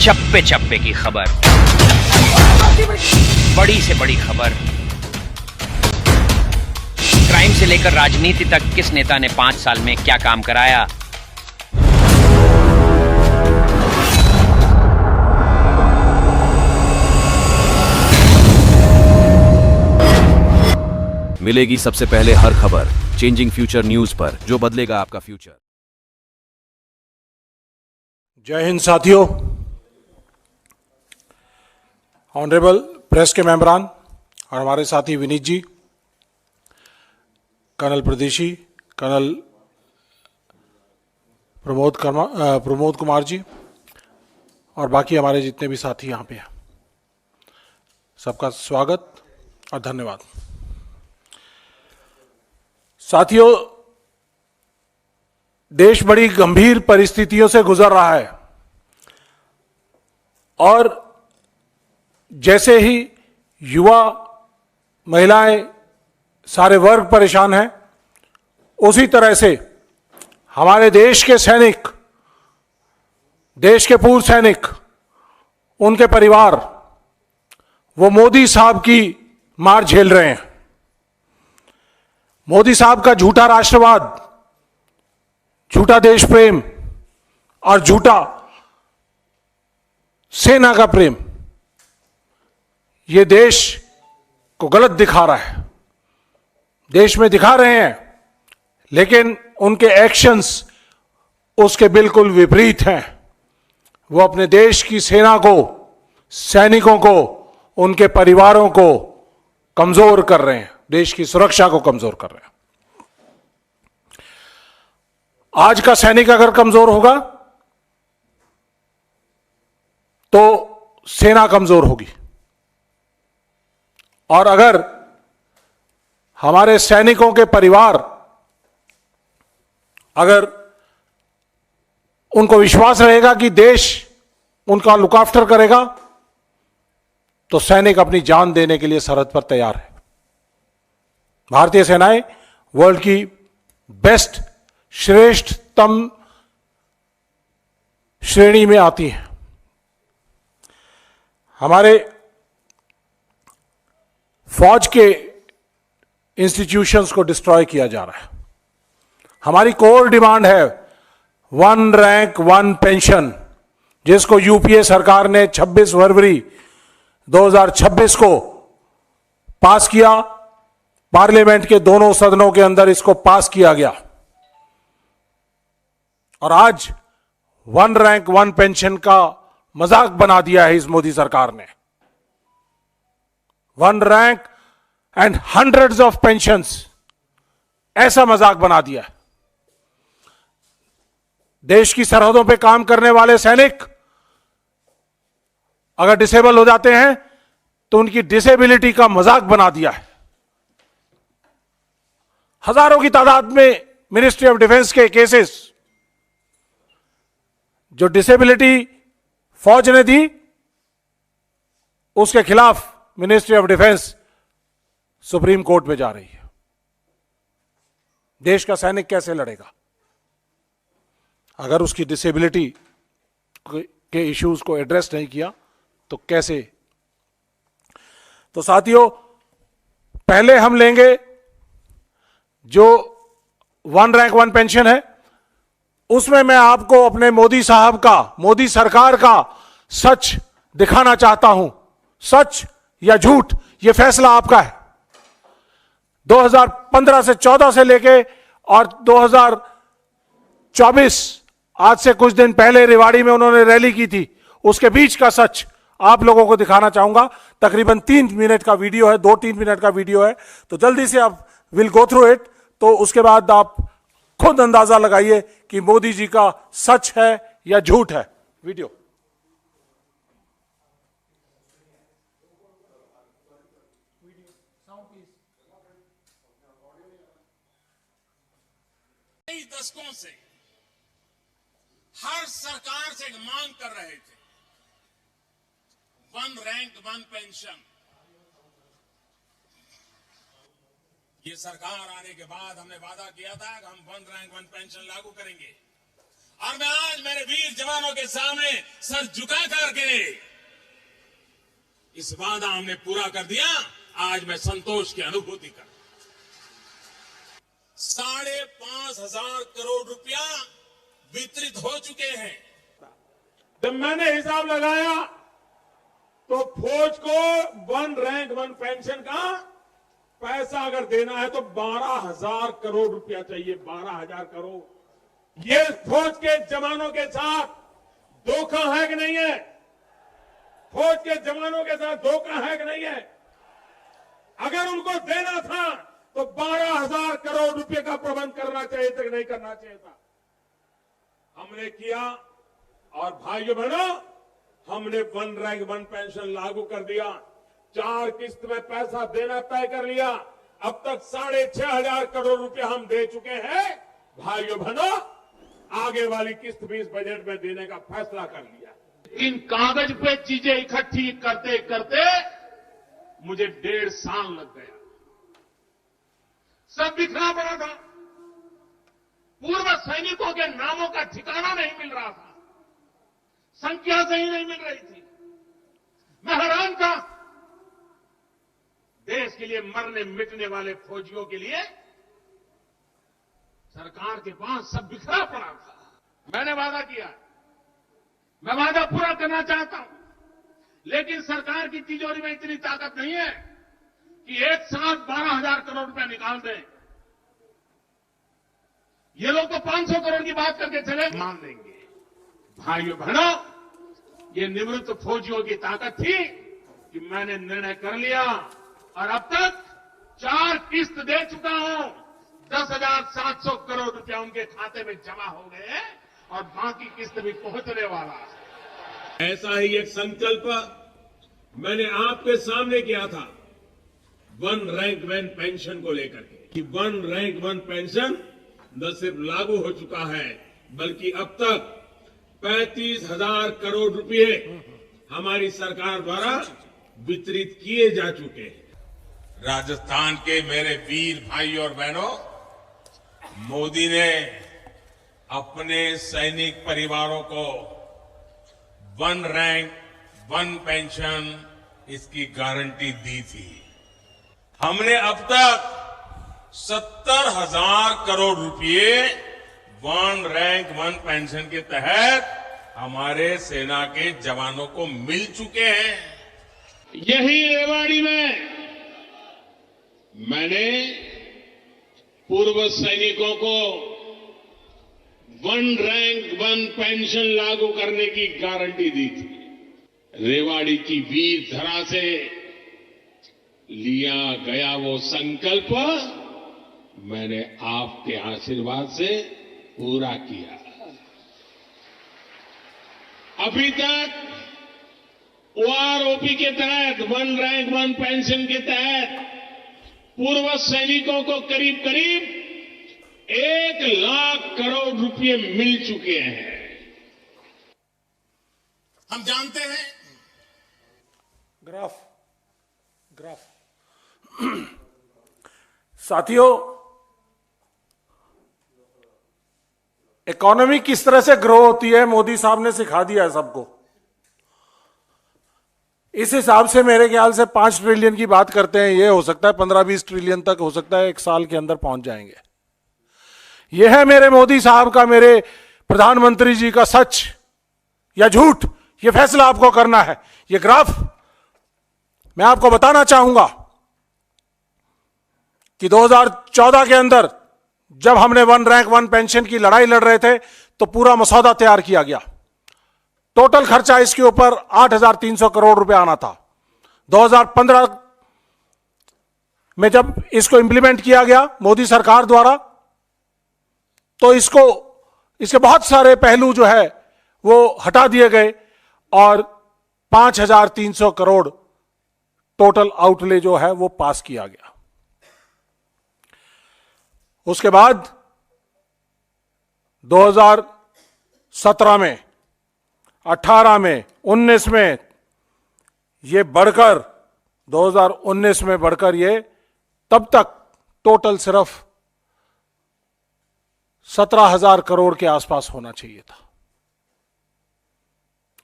चप्पे चप्पे की खबर, बड़ी से बड़ी खबर, क्राइम से लेकर राजनीति तक किस नेता ने 5 साल में क्या काम कराया। मिलेगी सबसे पहले हर खबर चेंजिंग फ्यूचर न्यूज पर, जो बदलेगा आपका फ्यूचर। जय हिंद साथियों, ऑनरेबल प्रेस के मेंबरान और हमारे साथी विनीत जी, कर्नल प्रदेशी, कर्नल प्रमोद कुमार जी और बाकी हमारे जितने भी साथी यहाँ पे हैं, सबका स्वागत और धन्यवाद। साथियों, देश बड़ी गंभीर परिस्थितियों से गुजर रहा है और जैसे ही युवा, महिलाएं, सारे वर्ग परेशान हैं, उसी तरह से हमारे देश के सैनिक, देश के पूर्व सैनिक, उनके परिवार, वो मोदी साहब की मार झेल रहे हैं। मोदी साहब का झूठा राष्ट्रवाद, झूठा देश प्रेम और झूठा सेना का प्रेम, ये देश को गलत दिखा रहा है। देश में दिखा रहे हैं, लेकिन उनके एक्शंस उसके बिल्कुल विपरीत हैं। वो अपने देश की सेना को, सैनिकों को, उनके परिवारों को कमजोर कर रहे हैं, देश की सुरक्षा को कमजोर कर रहे हैं। आज का सैनिक अगर कमजोर होगा तो सेना कमजोर होगी, और अगर हमारे सैनिकों के परिवार, अगर उनको विश्वास रहेगा कि देश उनका लुक आफ्टर करेगा, तो सैनिक अपनी जान देने के लिए सरहद पर तैयार है। भारतीय सेनाएं वर्ल्ड की बेस्ट, श्रेष्ठतम श्रेणी में आती हैं। हमारे फौज के इंस्टीट्यूशंस को डिस्ट्रॉय किया जा रहा है। हमारी कोर डिमांड है 1 रैंक 1 पेंशन, जिसको यूपीए सरकार ने 26 फरवरी 2026 को पास किया। पार्लियामेंट के दोनों सदनों के अंदर इसको पास किया गया और आज 1 रैंक 1 पेंशन का मजाक बना दिया है इस मोदी सरकार ने। 1 rank and hundreds of pensions, ऐसा मजाक बना दिया है। देश की सरहदों पे काम करने वाले सैनिक अगर डिसेबल हो जाते हैं तो उनकी डिसेबिलिटी का मजाक बना दिया है। हजारों की तादाद में मिनिस्ट्री ऑफ डिफेंस के केसेस जो डिसेबिलिटी फौज ने दी, उसके खिलाफ ministry of defence supreme court में जा रही है। देश का सैनिक कैसे लड़ेगा अगर उसकी डिसेबिलिटी के इश्यूज को एड्रेस नहीं किया तो कैसे? तो साथियों, पहले हम लेंगे जो 1 रैंक 1 पेंशन है, उसमें मैं आपको अपने मोदी साहब का, मोदी सरकार का सच दिखाना चाहता हूं। सच या झूठ, यह फैसला आपका है। 2015 से 14 से लेके और 2024, आज से कुछ दिन पहले रेवाड़ी में उन्होंने रैली की थी, उसके बीच का सच आप लोगों को दिखाना चाहूंगा। तकरीबन 3 मिनट का वीडियो है, 2-3 मिनट का वीडियो है, तो जल्दी से आप विल गो थ्रू इट। तो उसके बाद आप खुद अंदाजा लगाइए कि मोदी जी का सच है या झूठ है। वीडियो कई दशकों से हर सरकार से मांग कर रहे थे 1 रैंक 1 पेंशन। ये सरकार आने के बाद हमने वादा किया था कि हम 1 रैंक 1 पेंशन लागू करेंगे। और मैं आज मेरे वीर जवानों के सामने सर झुका करके इस वादा हमने पूरा कर दिया, आज मैं संतोष की अनुभूति कर 5,500 करोड़ रुपया वितरित हो चुके हैं। जब मैंने हिसाब लगाया तो फौज को 1 रैंक 1 पेंशन का पैसा अगर देना है तो 12,000 करोड़ रुपया चाहिए। 12,000 करोड़। ये फौज के जवानों के साथ धोखा है कि नहीं है? फौज के जवानों के साथ धोखा है कि नहीं है? अगर उनको देना था तो 12,000 करोड़ रुपए का प्रबंध करना चाहिए था कि नहीं करना चाहिए था? हमने किया। और भाइयों बहनों, हमने 1 रैंक 1 पेंशन लागू कर दिया। 4 किस्त में पैसा देना तय कर लिया। अब तक 6,500 करोड़ रुपए हम दे चुके हैं। भाइयों बहनों, आगे वाली किस्त भी इस बजट में देने का फैसला कर लिया। इन कागज पे चीजें इकट्ठी करते करते मुझे 1.5 साल लग गया। सब बिखरा पड़ा था। पूर्व सैनिकों के नामों का ठिकाना नहीं मिल रहा था। संख्या सही नहीं मिल रही थी। मैं हैरान था। देश के लिए मरने मिटने वाले फौजियों के लिए सरकार के पास सब बिखरा पड़ा था। मैंने वादा किया, मैं वादा पूरा करना चाहता हूं, लेकिन सरकार की तिजोरी में इतनी ताकत नहीं है कि एक साथ 12,000 करोड़ रुपया निकाल दें। ये लोग तो 500 करोड़ की बात करके चले, मान देंगे। भाइयों बहनों, ये निवृत्त फौजियों की ताकत थी कि मैंने निर्णय कर लिया और अब तक 4 किस्त दे चुका हूं। 10,700 करोड़ रुपया उनके खाते में जमा हो गए और बाकी किस्त भी पहुंचने वाला है। ऐसा ही एक संकल्प मैंने आपके सामने किया था 1 रैंक 1 पेंशन को लेकर के कि 1 रैंक 1 पेंशन न सिर्फ लागू हो चुका है, बल्कि अब तक 35,000 करोड़ रुपए हमारी सरकार द्वारा वितरित किए जा चुके हैं। राजस्थान के मेरे वीर भाई और बहनों, मोदी ने अपने सैनिक परिवारों को 1 रैंक 1 पेंशन इसकी गारंटी दी थी। हमने अब तक 70,000 करोड़ रुपए 1 रैंक 1 पेंशन के तहत हमारे सेना के जवानों को मिल चुके हैं। यही रेवाड़ी में मैंने पूर्व सैनिकों को 1 रैंक 1 पेंशन लागू करने की गारंटी दी थी। रेवाड़ी की वीर धरा से लिया गया वो संकल्प मैंने आपके आशीर्वाद से पूरा किया। अभी तक ओआरओपी के तहत 1 रैंक 1 पेंशन के तहत पूर्व सैनिकों को करीब करीब 1 लाख करोड़ रुपए मिल चुके हैं। हम जानते हैं ग्राफ साथियों, इकोनॉमी किस तरह से ग्रो होती है मोदी साहब ने सिखा दिया है सबको। इस हिसाब से मेरे ख्याल से 5 ट्रिलियन की बात करते हैं, ये हो सकता है 15-20 ट्रिलियन तक हो सकता है 1 साल के अंदर पहुंच जाएंगे। यह है मेरे मोदी साहब का, मेरे प्रधानमंत्री जी का सच या झूठ, यह फैसला आपको करना है। यह ग्राफ मैं आपको बताना चाहूंगा कि 2014 के अंदर जब हमने 1 रैंक 1 पेंशन की लड़ाई लड़ रहे थे तो पूरा मसौदा तैयार किया गया। टोटल खर्चा इसके ऊपर 8,300 करोड़ रुपए आना था। 2015 में जब इसको इंप्लीमेंट किया गया मोदी सरकार द्वारा, तो इसके बहुत सारे पहलू जो है वो हटा दिए गए और 5,300 करोड़ टोटल आउटले जो है वो पास किया गया। उसके बाद 2017 में, 18 में, 19 में ये बढ़कर 2019 में बढ़कर ये तब तक टोटल सिर्फ 17,000 करोड़ के आसपास होना चाहिए था।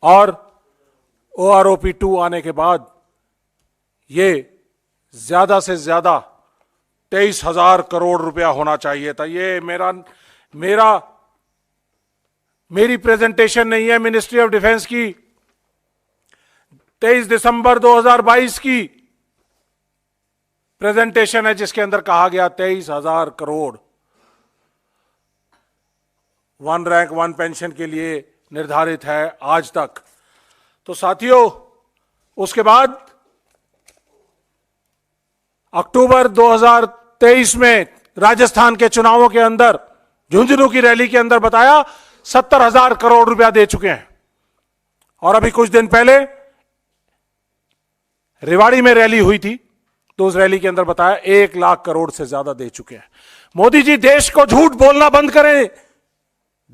और OROP 2 आने के बाद ये ज्यादा से ज्यादा 23,000 करोड़ रुपया होना चाहिए था। ये मेरी प्रेजेंटेशन नहीं है, मिनिस्ट्री ऑफ डिफेंस की 23 दिसंबर 2022 की प्रेजेंटेशन है, जिसके अंदर कहा गया 23,000 crore one rank one pension के लिए निर्धारित है आज तक। तो साथियों, उसके बाद अक्टूबर 2023 में राजस्थान के चुनावों के अंदर झुंझुनू की रैली के अंदर बताया 70,000 करोड़ रुपया दे चुके हैं। और अभी कुछ दिन पहले रेवाड़ी में रैली हुई थी, तो उस रैली के अंदर बताया 1 लाख करोड़ से ज्यादा दे चुके हैं। मोदी जी, देश को झूठ बोलना बंद करें,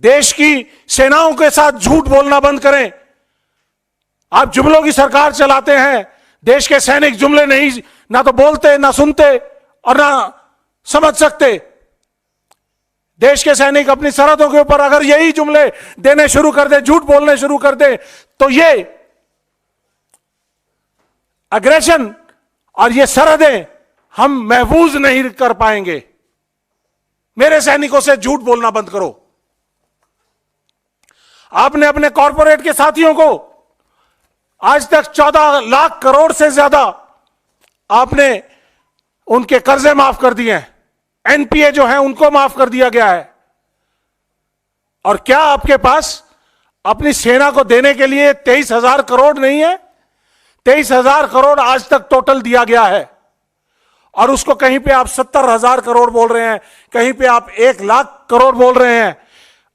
देश की सेनाओं के साथ झूठ बोलना बंद करें। आप जुमलों की सरकार चलाते हैं, देश के सैनिक जुमले नहीं, ना तो बोलते, ना सुनते और ना समझ सकते। देश के सैनिक अपनी सरहदों के ऊपर अगर यही जुमले देने शुरू कर दे, झूठ बोलने शुरू कर दे, तो ये अग्रेशन और ये सरहदें हम महफूज नहीं कर पाएंगे। मेरे सैनिकों से झूठ बोलना बंद करो। आपने अपने कॉरपोरेट के साथियों को आज तक 14 लाख करोड़ से ज्यादा आपने उनके कर्जे माफ कर दिए हैं। एनपीए जो है उनको माफ कर दिया गया है। और क्या आपके पास अपनी सेना को देने के लिए 23,000 करोड़ नहीं है? 23,000 करोड़ आज तक टोटल दिया गया है। और उसको कहीं पे आप 70,000 करोड़ बोल रहे हैं, कहीं पे आप 1 लाख करोड़ बोल रहे हैं।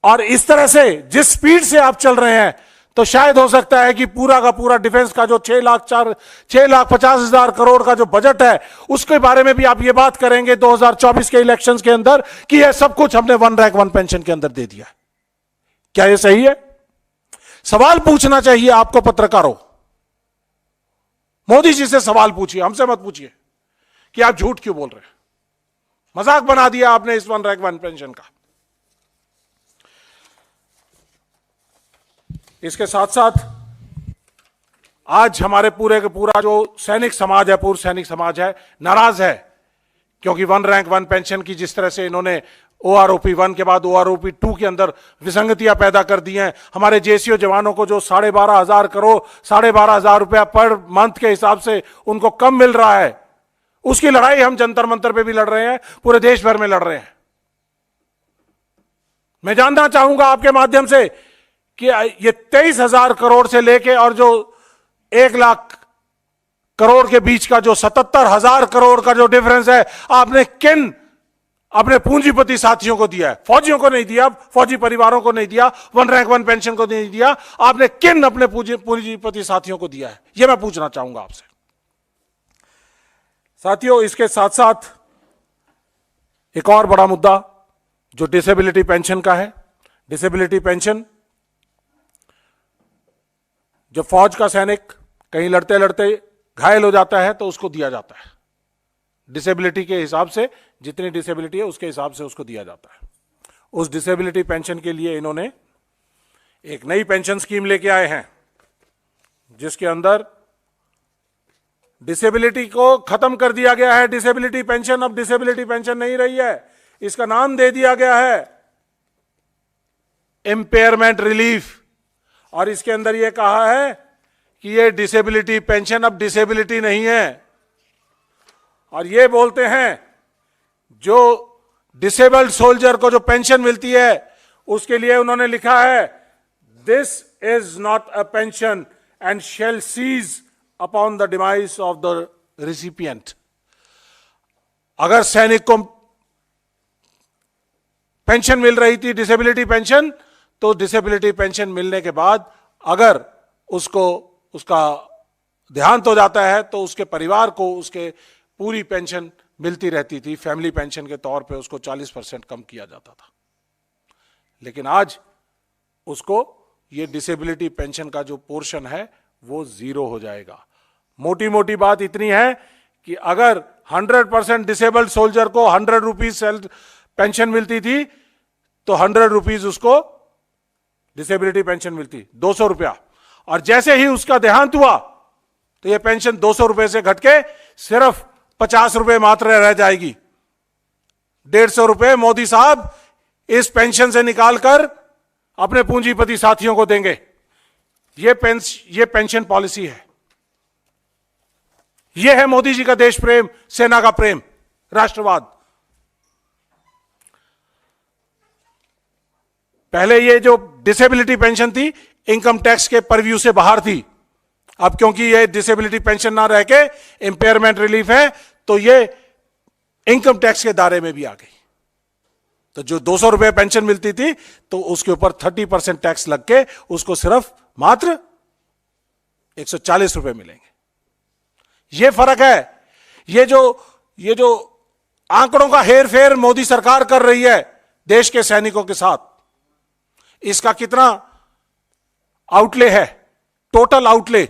और इस तरह से जिस स्पीड से आप चल रहे हैं, तो शायद हो सकता है कि पूरा का पूरा डिफेंस का जो 6,50,000 करोड़ का जो बजट है, उसके बारे में भी आप ये बात करेंगे 2024 के इलेक्शंस के अंदर कि यह सब कुछ हमने वन रैंक वन पेंशन के अंदर दे दिया। क्या यह सही है? सवाल पूछना चाहिए आपको पत्रकारों। मोदी जी से सवाल पूछिए, हमसे मत पूछिए कि आप झूठ क्यों बोल रहे हैं। मजाक बना दिया आपने इस वन रैंक वन पेंशन का। इसके साथ साथ आज हमारे पूरे का पूरा जो सैनिक समाज है, पूर्व सैनिक समाज है, नाराज है, क्योंकि वन रैंक वन पेंशन की जिस तरह से इन्होंने OROP 1 के बाद OROP 2 के अंदर विसंगतियां पैदा कर दी हैं। हमारे JCO जवानों को जो 12,500 करोड़ 12,500 रुपया पर मंथ के हिसाब से उनको कम मिल रहा है, उसकी लड़ाई हम जंतर मंतर पे भी लड़ रहे हैं, पूरे देश भर में लड़ रहे हैं। मैं जानना चाहूंगा आपके माध्यम से कि ये 23,000 करोड़ से लेके और जो 1 लाख करोड़ के बीच का जो 77,000 करोड़ का जो डिफरेंस है, आपने किन अपने पूंजीपति साथियों को दिया है? फौजियों को नहीं दिया, फौजी परिवारों को नहीं दिया, वन रैंक वन पेंशन को नहीं दिया। आपने किन अपने पूंजीपति साथियों को दिया है? यह मैं पूछना चाहूंगा आपसे। साथियों, इसके साथ साथ एक और बड़ा मुद्दा जो डिसेबिलिटी पेंशन का है। डिसेबिलिटी पेंशन, जब फौज का सैनिक कहीं लड़ते लड़ते घायल हो जाता है तो उसको दिया जाता है। डिसेबिलिटी के हिसाब से, जितनी डिसेबिलिटी है उसके हिसाब से उसको दिया जाता है। उस डिसेबिलिटी पेंशन के लिए इन्होंने एक नई पेंशन स्कीम लेके आए हैं, जिसके अंदर डिसेबिलिटी को खत्म कर दिया गया है। डिसेबिलिटी पेंशन अब डिसेबिलिटी पेंशन नहीं रही है, इसका नाम दे दिया गया है इम्पेयरमेंट रिलीफ। और इसके अंदर यह कहा है कि यह डिसेबिलिटी पेंशन अब डिसेबिलिटी नहीं है। और ये बोलते हैं जो डिसेबल्ड सोल्जर को जो पेंशन मिलती है, उसके लिए उन्होंने लिखा है, this is not a pension and shall cease upon the demise of the recipient. अगर सैनिक को पेंशन मिल रही थी, डिसेबिलिटी पेंशन, तो डिसेबिलिटी पेंशन मिलने के बाद अगर उसको उसका देहांत हो जाता है तो उसके परिवार को उसके पूरी पेंशन मिलती रहती थी। फैमिली पेंशन के तौर पे उसको 40% कम किया जाता था। लेकिन आज उसको ये डिसेबिलिटी पेंशन का जो पोर्शन है वो 0 हो जाएगा। मोटी मोटी बात इतनी है कि अगर 100% डिसेबल्ड सोल्जर को 100 रुपीज पेंशन मिलती थी, तो 100 रुपीज उसको डिसेबिलिटी पेंशन मिलती, 200 रुपया। और जैसे ही उसका देहांत हुआ तो यह पेंशन 200 रुपए से घट के सिर्फ 50 रुपए मात्र रह जाएगी। 150 रुपए मोदी साहब इस पेंशन से निकालकर अपने पूंजीपति साथियों को देंगे। यह पेंशन पॉलिसी है। यह है मोदी जी का देश प्रेम, सेना का प्रेम, राष्ट्रवाद। पहले ये जो डिसेबिलिटी पेंशन थी इनकम टैक्स के परव्यू से बाहर थी। अब क्योंकि ये डिसेबिलिटी पेंशन ना रह के इंपेयरमेंट रिलीफ है तो ये इनकम टैक्स के दायरे में भी आ गई। तो जो 200 रुपए पेंशन मिलती थी तो उसके ऊपर 30% टैक्स लग के उसको सिर्फ मात्र 140 रुपए मिलेंगे। ये फर्क है। ये जो आंकड़ों का हेर फेर मोदी सरकार कर रही है देश के सैनिकों के साथ, इसका कितना आउटले है? टोटल आउटले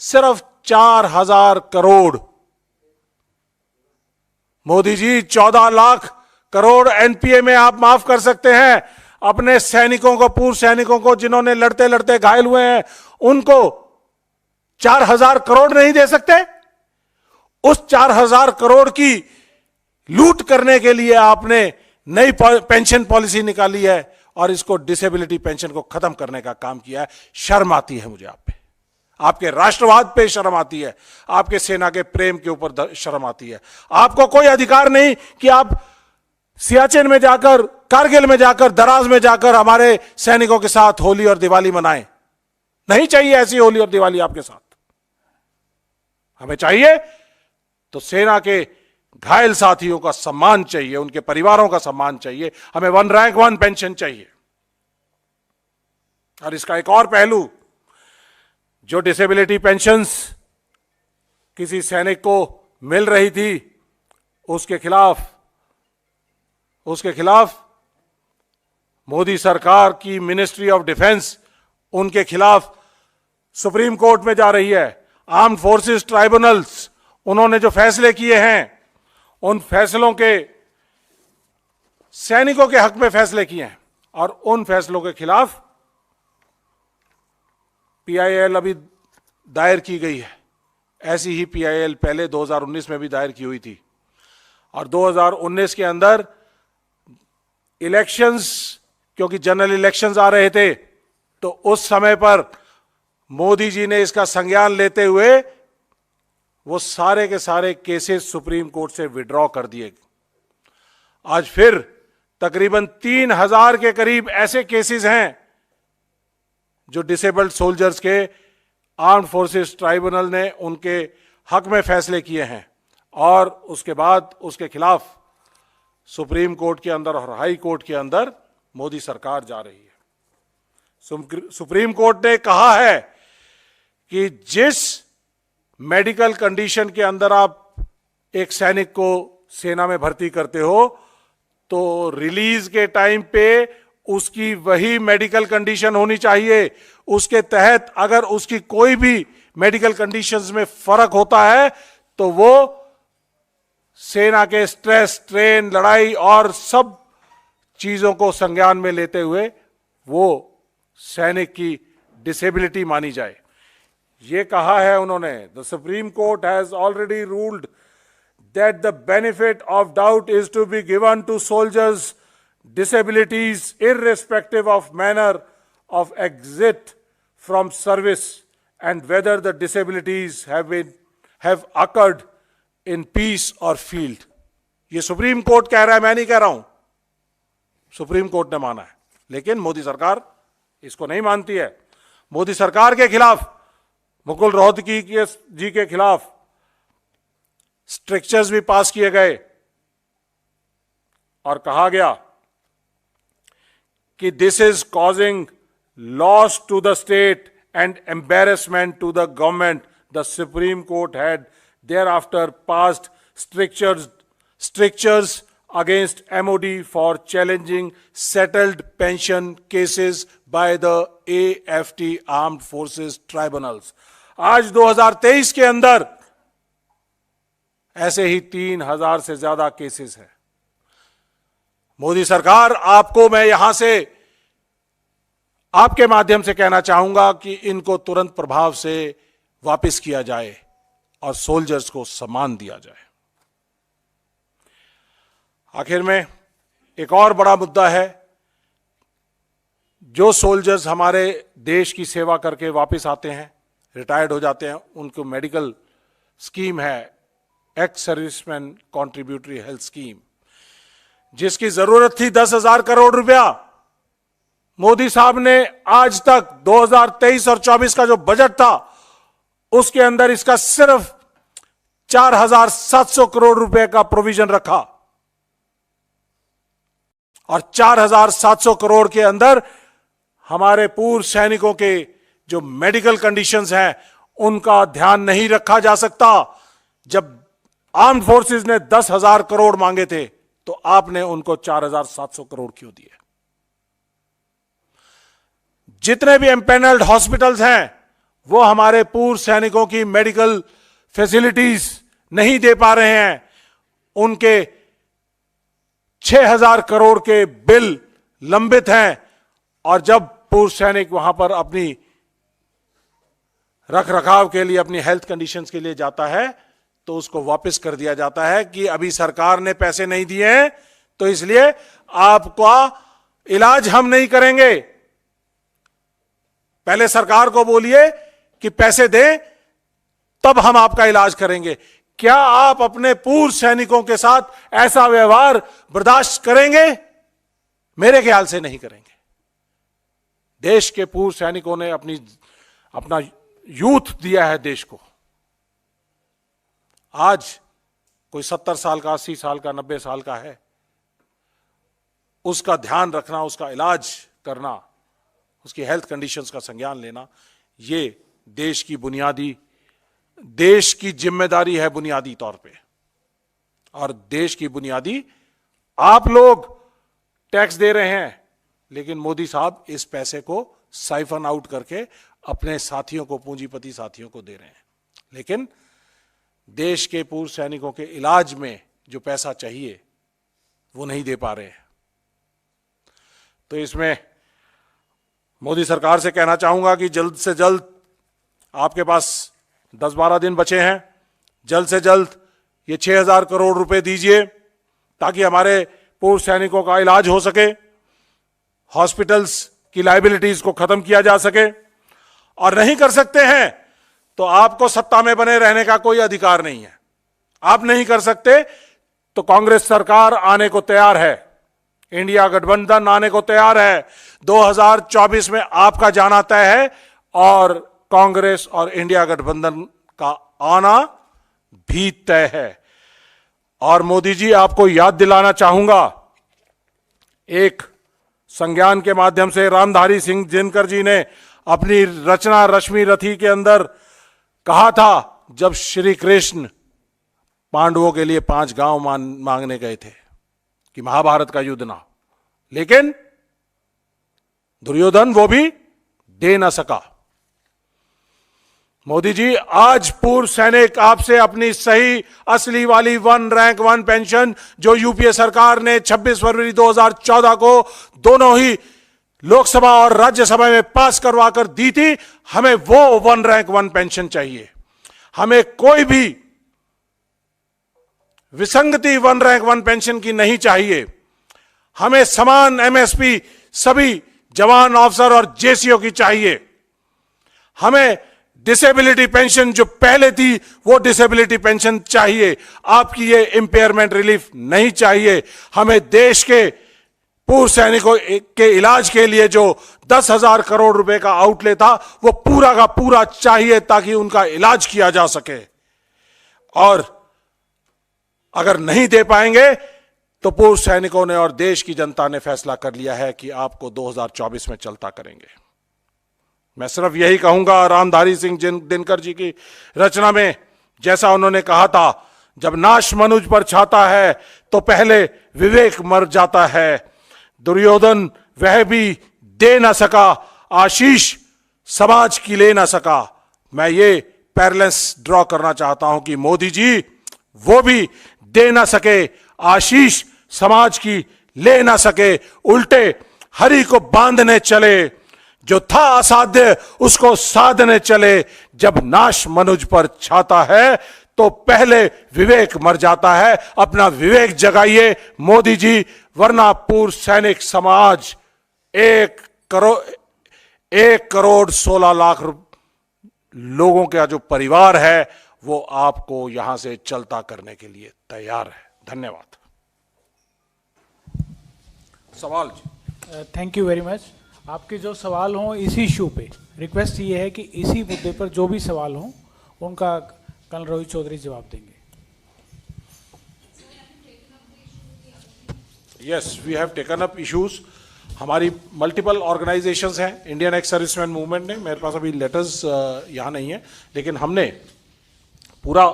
सिर्फ 4000 करोड़। मोदी जी 14 लाख करोड़ एनपीए में आप माफ कर सकते हैं अपने सैनिकों को, पूर्व सैनिकों को जिन्होंने लड़ते लड़ते घायल हुए हैं, उनको 4000 करोड़ नहीं दे सकते? उस 4000 करोड़ की लूट करने के लिए आपने नई पेंशन पॉलिसी निकाली है और इसको डिसेबिलिटी पेंशन को खत्म करने का काम किया है। शर्म आती है मुझे आप पे, आपके राष्ट्रवाद पे शर्म आती है, आपके सेना के प्रेम के ऊपर शर्म आती है। आपको कोई अधिकार नहीं कि आप सियाचिन में जाकर, कारगिल में जाकर, दराज में जाकर हमारे सैनिकों के साथ होली और दिवाली मनाएं। नहीं चाहिए ऐसी होली और दिवाली आपके साथ। हमें चाहिए तो सेना के घायल साथियों का सम्मान चाहिए, उनके परिवारों का सम्मान चाहिए। हमें 1 रैंक 1 पेंशन चाहिए। और इसका एक और पहलू, जो डिसेबिलिटी पेंशन्स किसी सैनिक को मिल रही थी उसके खिलाफ मोदी सरकार की मिनिस्ट्री ऑफ डिफेंस उनके खिलाफ सुप्रीम कोर्ट में जा रही है। आर्म्ड फोर्सेस ट्राइब्यूनल्स उन्होंने जो फैसले किए हैं उन फैसलों के, सैनिकों के हक में फैसले किए हैं और उन फैसलों के खिलाफ पीआईएल अभी दायर की गई है। ऐसी ही पीआईएल पहले 2019 में भी दायर की हुई थी। और 2019 के अंदर इलेक्शंस, क्योंकि जनरल इलेक्शंस आ रहे थे, तो उस समय पर मोदी जी ने इसका संज्ञान लेते हुए वो सारे के सारे केसेस सुप्रीम कोर्ट से विड्रॉ कर दिए। आज फिर तकरीबन 3000 के करीब ऐसे केसेस हैं जो डिसेबल्ड सोल्जर्स के आर्म्ड फोर्सेस ट्राइब्यूनल ने उनके हक में फैसले किए हैं और उसके बाद उसके खिलाफ सुप्रीम कोर्ट के अंदर और हाई कोर्ट के अंदर मोदी सरकार जा रही है। सुप्रीम कोर्ट ने कहा है कि जिस मेडिकल कंडीशन के अंदर आप एक सैनिक को सेना में भर्ती करते हो तो रिलीज के टाइम पे उसकी वही मेडिकल कंडीशन होनी चाहिए। उसके तहत अगर उसकी कोई भी मेडिकल कंडीशंस में फर्क होता है तो वो सेना के स्ट्रेस, ट्रेन, लड़ाई और सब चीजों को संज्ञान में लेते हुए वो सैनिक की डिसेबिलिटी मानी जाए। ये कहा है उन्होंने, the Supreme Court has already ruled that the benefit of doubt is to be given to soldiers disabilities irrespective of manner of exit from service and whether the disabilities have occurred in peace or field। ये supreme court कह रहा है, मैं नहीं कह रहा हूं, supreme court ने माना है। लेकिन मोदी सरकार इसको नहीं मानती है। मोदी सरकार के खिलाफ, मुकुल रोहतगी जी के खिलाफ स्ट्रिक्चर्स भी पास किए गए और कहा गया कि this is causing loss to the state and embarrassment to the government. The Supreme Court had thereafter passed strictures against MOD for challenging settled pension cases by the AFT Armed Forces Tribunals. आज 2023 के अंदर ऐसे ही 3000 से ज्यादा cases हैं। मोदी सरकार, आपको मैं यहां से आपके माध्यम से कहना चाहूंगा कि इनको तुरंत प्रभाव से वापस किया जाए और सोल्जर्स को सम्मान दिया जाए। आखिर में एक और बड़ा मुद्दा है, जो सोल्जर्स हमारे देश की सेवा करके वापस आते हैं, रिटायर्ड हो जाते हैं, उनको मेडिकल स्कीम है, ex serviceman contributory health scheme, जिसकी जरूरत थी 10,000 करोड़ रुपया। मोदी साहब ने आज तक 2023 और 24 का जो बजट था उसके अंदर इसका सिर्फ 4,700 करोड़ रुपए का प्रोविजन रखा, और 4,700 करोड़ के अंदर हमारे पूर्व सैनिकों के जो मेडिकल कंडीशंस हैं उनका ध्यान नहीं रखा जा सकता। जब आर्म्ड फोर्सेस ने 10,000 करोड़ मांगे थे तो आपने उनको 4,700 करोड़ क्यों दिए? जितने भी एम्पेनल्ड हॉस्पिटल्स हैं वो हमारे पूर्व सैनिकों की मेडिकल फैसिलिटीज नहीं दे पा रहे हैं। उनके 6,000 करोड़ के बिल लंबित हैं, और जब पूर्व सैनिक वहां पर अपनी रख रखाव के लिए, अपनी हेल्थ कंडीशंस के लिए जाता है तो उसको वापस कर दिया जाता है कि अभी सरकार ने पैसे नहीं दिए हैं तो इसलिए आपका इलाज हम नहीं करेंगे। पहले सरकार को बोलिए कि पैसे दें, तब हम आपका इलाज करेंगे। क्या आप अपने पूर्व सैनिकों के साथ ऐसा व्यवहार बर्दाश्त करेंगे? मेरे ख्याल से नहीं करेंगे। देश के पूर्व सैनिकों ने अपना यूथ दिया है देश को। आज कोई 70 साल का, 80 साल का, 90 साल का है, उसका ध्यान रखना, उसका इलाज करना, उसकी हेल्थ कंडीशंस का संज्ञान लेना, ये देश की जिम्मेदारी है बुनियादी तौर पे। और देश की बुनियादी आप लोग टैक्स दे रहे हैं, लेकिन मोदी साहब इस पैसे को साइफन आउट करके अपने साथियों को, पूंजीपति साथियों को दे रहे हैं। लेकिन देश के पूर्व सैनिकों के इलाज में जो पैसा चाहिए वो नहीं दे पा रहे हैं। तो इसमें मोदी सरकार से कहना चाहूंगा कि जल्द से जल्द, आपके पास 10-12 दिन बचे हैं, जल्द से जल्द ये 6,000 करोड़ रुपए दीजिए ताकि हमारे पूर्व सैनिकों का इलाज हो सके, हॉस्पिटल्स की लायबिलिटीज को खत्म किया जा सके। और नहीं कर सकते हैं तो आपको सत्ता में बने रहने का कोई अधिकार नहीं है। आप नहीं कर सकते तो कांग्रेस सरकार आने को तैयार है, इंडिया गठबंधन आने को तैयार है। 2024 में आपका जाना तय है और कांग्रेस और इंडिया गठबंधन का आना भी तय है। और मोदी जी, आपको याद दिलाना चाहूंगा, एक संज्ञान के माध्यम से रामधारी सिंह दिनकर जी ने अपनी रचना रश्मि रथी के अंदर कहा था, जब श्री कृष्ण पांडवों के लिए 5 गांव मांगने गए थे कि महाभारत का युद्ध ना हो, लेकिन दुर्योधन वो भी दे ना सका। मोदी जी, आज पूर्व सैनिक आपसे अपनी सही असली वाली 1 रैंक 1 पेंशन जो यूपीए सरकार ने 26 फरवरी 2014 को दोनों ही लोकसभा और राज्यसभा में पास करवा कर दी थी, हमें वो 1 रैंक 1 पेंशन चाहिए। हमें कोई भी विसंगति 1 रैंक 1 पेंशन की नहीं चाहिए। हमें समान एमएसपी सभी जवान, ऑफिसर और जेसीओ की चाहिए। हमें डिसेबिलिटी पेंशन जो पहले थी वो डिसेबिलिटी पेंशन चाहिए। आपकी ये इंपेयरमेंट रिलीफ नहीं चाहिए। हमें देश के पूर्व सैनिकों के इलाज के लिए जो 10,000 करोड़ रुपए का आउटले था वो पूरा का पूरा चाहिए ताकि उनका इलाज किया जा सके। और अगर नहीं दे पाएंगे तो पूर्व सैनिकों ने और देश की जनता ने फैसला कर लिया है कि आपको 2024 में चलता करेंगे। मैं सिर्फ यही कहूंगा, रामधारी सिंह दिनकर जी की रचना में जैसा उन्होंने कहा था, जब नाश मनुज पर छाता है तो पहले विवेक मर जाता है। दुर्योधन वह भी दे ना सका, आशीष समाज की ले ना सका। मैं ये पैरेलल्स ड्रॉ करना चाहता हूं कि मोदी जी वो भी दे ना सके, आशीष समाज की ले ना सके, उल्टे हरि को बांधने चले, जो था असाध्य उसको साधने चले। जब नाश मनुज पर छाता है तो पहले विवेक मर जाता है। अपना विवेक जगाइए मोदी जी, वरना पूर्व सैनिक समाज 1,16,00,000 लोगों का जो परिवार है वो आपको यहां से चलता करने के लिए तैयार है। धन्यवाद। सवाल जी। Thank you very much. आपके जो सवाल हों इसी इशू पे, रिक्वेस्ट ये है कि इसी मुद्दे पर जो भी सवाल हों उनका कर्नल रोहित चौधरी जवाब देंगे। Yes, we have taken up issues. हमारी मल्टीपल ऑर्गेनाइजेशंस हैं, इंडियन एक्स सर्विसमैन मूवमेंट ने, मेरे पास अभी लेटर्स यहाँ नहीं है, लेकिन हमने पूरा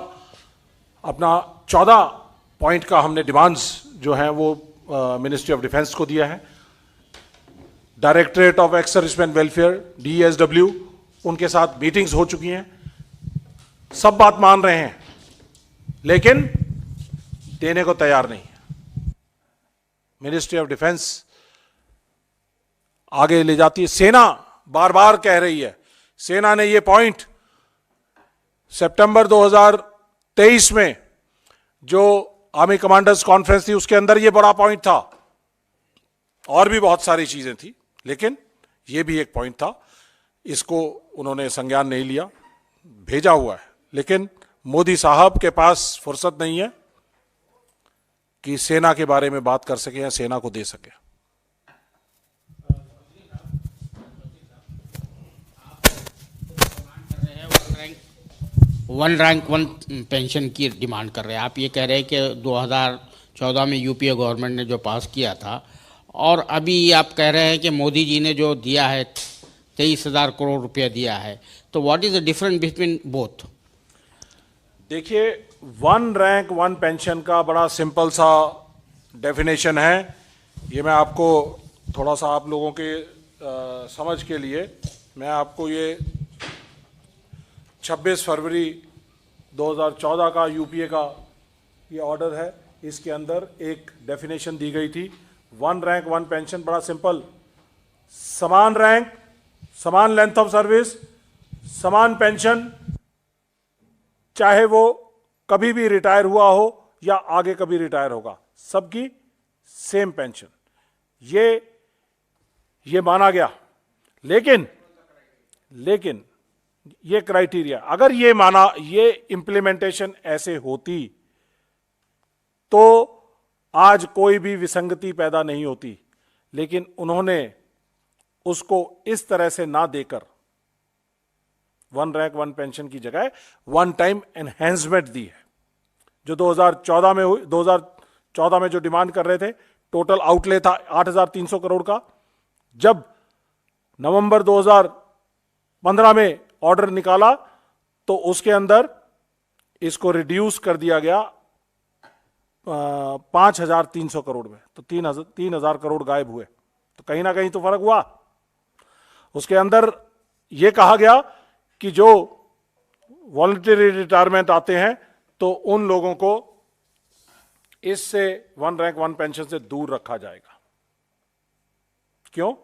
अपना 14 पॉइंट का हमने डिमांड्स जो हैं वो मिनिस्ट्री ऑफ डिफेंस को दिया है। Directorate of ex serviceman welfare DESW, उनके साथ मीटिंग्स हो चुकी हैं, सब बात मान रहे हैं, लेकिन देने को तैयार नहीं है। मिनिस्ट्री ऑफ डिफेंस आगे ले जाती है, सेना बार बार कह रही है। सेना ने ये पॉइंट सितंबर 2023 में जो आर्मी कमांडर्स कॉन्फ्रेंस थी उसके अंदर ये बड़ा पॉइंट था, और भी बहुत सारी चीजें थी, लेकिन ये भी एक पॉइंट था। इसको उन्होंने संज्ञान नहीं लिया, भेजा हुआ है, लेकिन मोदी साहब के पास फुर्सत नहीं है कि सेना के बारे में बात कर सके या सेना को दे सके। वन रैंक वन पेंशन की डिमांड कर रहे हैं। आप ये कह रहे हैं कि 2014 में यूपीए गवर्नमेंट ने जो पास किया था, और अभी आप कह रहे हैं कि मोदी जी ने जो दिया है 23,000 करोड़ रुपया दिया है, तो what is the difference between both? देखिए, वन रैंक वन पेंशन का बड़ा सिंपल सा डेफिनेशन है। ये मैं आपको थोड़ा सा आप लोगों के समझ के लिए मैं आपको ये 26 फरवरी 2014 का यूपीए का ये ऑर्डर है, इसके अंदर एक डेफिनेशन दी गई थी। वन रैंक वन पेंशन बड़ा सिंपल, समान रैंक, समान लेंथ ऑफ सर्विस, समान पेंशन, चाहे वो कभी भी रिटायर हुआ हो या आगे कभी रिटायर होगा, सबकी सेम पेंशन, ये माना गया। लेकिन ये क्राइटेरिया, अगर ये माना, ये इंप्लीमेंटेशन ऐसे होती तो आज कोई भी विसंगति पैदा नहीं होती, लेकिन उन्होंने उसको इस तरह से ना देकर वन रैंक वन पेंशन की जगह वन टाइम एनहेंसमेंट दी है, जो 2014 में हुई। 2014 में जो डिमांड कर रहे थे, टोटल आउटले था 8,300 करोड़ का। जब नवंबर 2015 में ऑर्डर निकाला तो उसके अंदर इसको रिड्यूस कर दिया गया 5,300 करोड़ में, तो 3,000 करोड़ गायब हुए। तो कहीं ना कहीं तो फर्क हुआ। उसके अंदर यह कहा गया कि जो वॉलंटरी रिटायरमेंट आते हैं तो उन लोगों को इससे वन रैंक वन पेंशन से दूर रखा जाएगा। क्यों?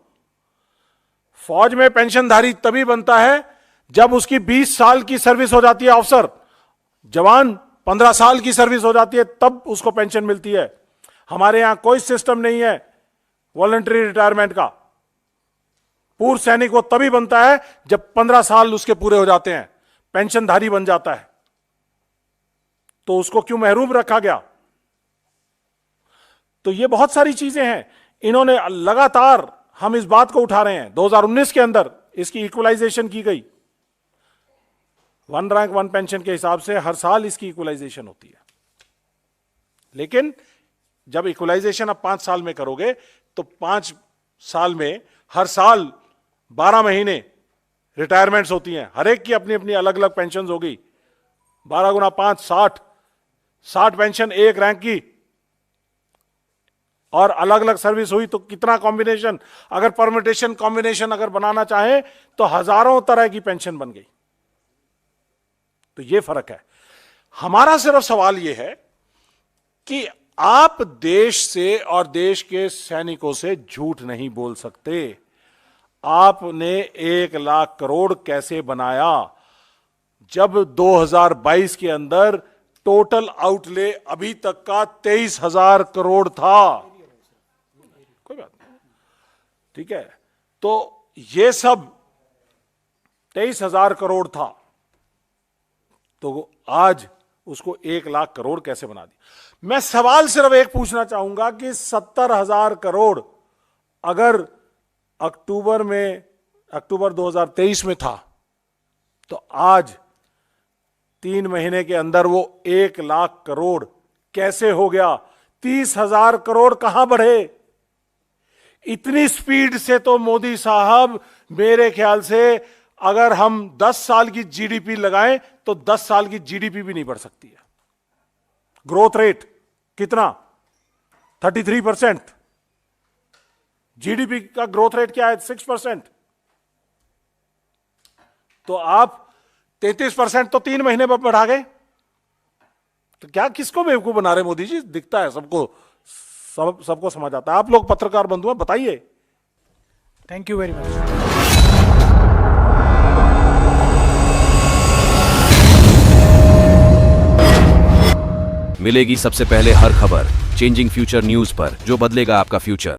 फौज में पेंशनधारी तभी बनता है जब उसकी 20 साल की सर्विस हो जाती है। अफसर जवान 15 साल की सर्विस हो जाती है, तब उसको पेंशन मिलती है। हमारे यहां कोई सिस्टम नहीं है वॉलंटरी रिटायरमेंट का। पूर्व सैनिक वो तभी बनता है जब 15 साल उसके पूरे हो जाते हैं, पेंशनधारी बन जाता है। तो उसको क्यों महरूम रखा गया? तो ये बहुत सारी चीजें हैं। इन्होंने लगातार, हम इस बात को उठा रहे हैं, 2019 के अंदर इसकी इक्वलाइजेशन की गई। वन रैंक वन पेंशन के हिसाब से हर साल इसकी इक्वलाइजेशन होती है, लेकिन जब इक्वलाइजेशन अब 5 साल में करोगे तो 5 साल में हर साल 12 महीने रिटायरमेंट्स होती हैं। हर एक की अपनी अपनी अलग अलग पेंशन होगी। 12 गुना 5 60 पेंशन एक रैंक की, और अलग अलग सर्विस हुई तो कितना कॉम्बिनेशन, अगर परमिटेशन कॉम्बिनेशन अगर बनाना चाहे तो हजारों तरह की पेंशन बन गई। तो यह फर्क है। हमारा सिर्फ सवाल यह है कि आप देश से और देश के सैनिकों से झूठ नहीं बोल सकते। आपने 1 लाख करोड़ कैसे बनाया जब 2022 के अंदर टोटल आउटले अभी तक का 23,000 करोड़ था? कोई बात नहीं, ठीक है। तो ये सब 23,000 करोड़ था, तो आज उसको 1 लाख करोड़ कैसे बना दिया? मैं सवाल सिर्फ एक पूछना चाहूंगा कि 70,000 करोड़ अगर अक्टूबर 2023 में था, तो आज 3 महीने के अंदर वो 1 लाख करोड़ कैसे हो गया? 30,000 करोड़ कहां बढ़े? इतनी स्पीड से तो मोदी साहब, मेरे ख्याल से अगर हम 10 साल की जीडीपी लगाएं तो 10 साल की जीडीपी भी नहीं बढ़ सकती है। ग्रोथ रेट कितना? 33%। जीडीपी का ग्रोथ रेट क्या है? 6%। तो आप 33% तो 3 महीने में बढ़ा गए। तो क्या किसको बेवकूफ बना रहे मोदी जी? दिखता है सबको, सबको समझ आता है। आप लोग पत्रकार बंधु हैं, बताइए। Thank you very much. मिलेगी सबसे पहले हर खबर चेंजिंग फ्यूचर न्यूज पर, जो बदलेगा आपका फ्यूचर।